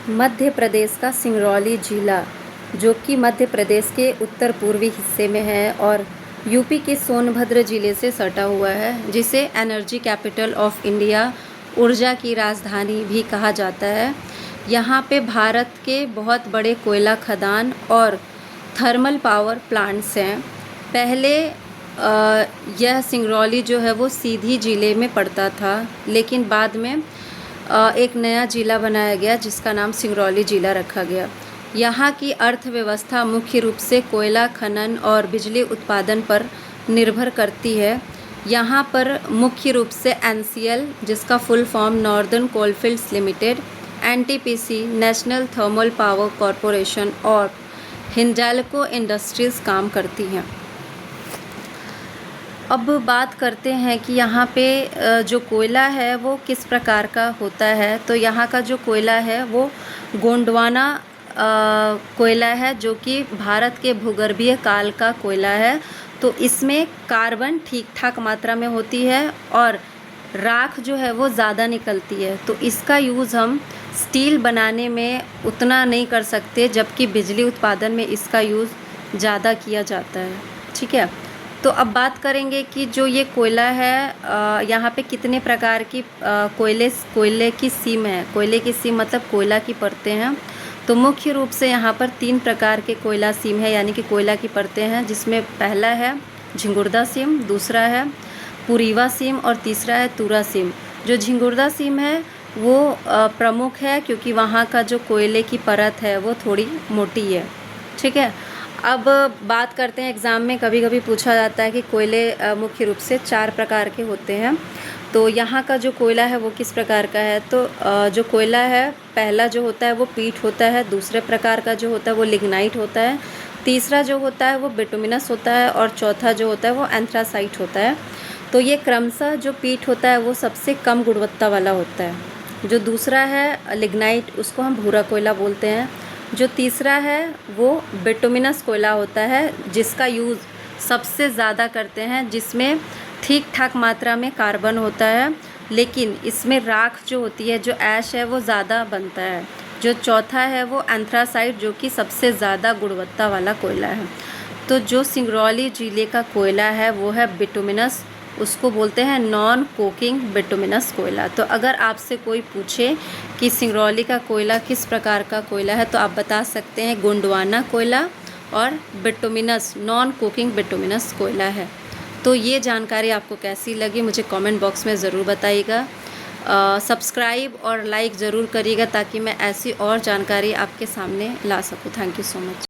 मध्य प्रदेश का सिंगरौली जिला, जो कि मध्य प्रदेश के उत्तर पूर्वी हिस्से में है और यूपी के सोनभद्र जिले से सटा हुआ है, जिसे एनर्जी कैपिटल ऑफ इंडिया, ऊर्जा की राजधानी भी कहा जाता है। यहाँ पे भारत के बहुत बड़े कोयला खदान और थर्मल पावर प्लांट्स हैं। पहले यह सिंगरौली जो है वो सीधी जिले में पड़ता था, लेकिन बाद में एक नया ज़िला बनाया गया जिसका नाम सिंगरौली ज़िला रखा गया। यहाँ की अर्थव्यवस्था मुख्य रूप से कोयला खनन और बिजली उत्पादन पर निर्भर करती है। यहाँ पर मुख्य रूप से एनसीएल, जिसका full form northern coalfields limited, NTPC national thermal power corporation और हिंडाल्को इंडस्ट्रीज़ काम करती हैं। अब बात करते हैं कि यहाँ पे जो कोयला है वो किस प्रकार का होता है। तो यहाँ का जो कोयला है वो गोंडवाना कोयला है, जो कि भारत के भूगर्भीय काल का कोयला है। तो इसमें कार्बन ठीक ठाक मात्रा में होती है और राख जो है वो ज़्यादा निकलती है। तो इसका यूज़ हम स्टील बनाने में उतना नहीं कर सकते, जबकि बिजली उत्पादन में इसका यूज़ ज़्यादा किया जाता है। ठीक है, तो अब बात करेंगे कि जो ये कोयला है, यहाँ पे कितने प्रकार की कोयले की सीम है। कोयले की सीम मतलब कोयला की परतें हैं। तो मुख्य रूप से यहाँ पर 3 प्रकार के कोयला सीम है, यानी कि कोयला की परतें हैं, जिसमें पहला है झिंगुर्दा सीम, दूसरा है पुरीवा सीम और तीसरा है तुरा सीम। जो झिंगुर्दा सीम है वो प्रमुख है, क्योंकि वहाँ का जो कोयले की परत है वो थोड़ी मोटी है। ठीक है, अब बात करते हैं, एग्ज़ाम में कभी कभी पूछा जाता है कि कोयले मुख्य रूप से 4 प्रकार के होते हैं। तो यहाँ का जो कोयला है वो किस प्रकार का है। तो जो कोयला है, पहला जो होता है वो पीट होता है, दूसरे प्रकार का जो होता है वो लिग्नाइट होता है, तीसरा जो होता है वो बिटुमिनस होता है और चौथा जो होता है वो एंथ्रासाइट होता है। तो ये क्रमशः जो पीट होता है वो सबसे कम गुणवत्ता वाला होता है। जो दूसरा है लिग्नाइट, उसको हम भूरा कोयला बोलते हैं। जो तीसरा है वो बिटुमिनस कोयला होता है, जिसका यूज़ सबसे ज़्यादा करते हैं, जिसमें ठीक ठाक मात्रा में कार्बन होता है, लेकिन इसमें राख जो होती है, जो ऐश है, वो ज़्यादा बनता है। जो चौथा है वो एंथ्रासाइट, जो कि सबसे ज़्यादा गुणवत्ता वाला कोयला है। तो जो सिंगरौली ज़िले का कोयला है वो है बिटुमिनस, उसको बोलते हैं नॉन कोकिंग बिटुमिनस कोयला। तो अगर आपसे कोई पूछे कि सिंगरौली का कोयला किस प्रकार का कोयला है, तो आप बता सकते हैं गोंडवाना कोयला और बिटुमिनस नॉन कुकिंग बिटुमिनस कोयला है। तो ये जानकारी आपको कैसी लगी मुझे कमेंट बॉक्स में ज़रूर बताइएगा। सब्सक्राइब और लाइक ज़रूर करिएगा, ताकि मैं ऐसी और जानकारी आपके सामने ला सकूँ। Thank you so much.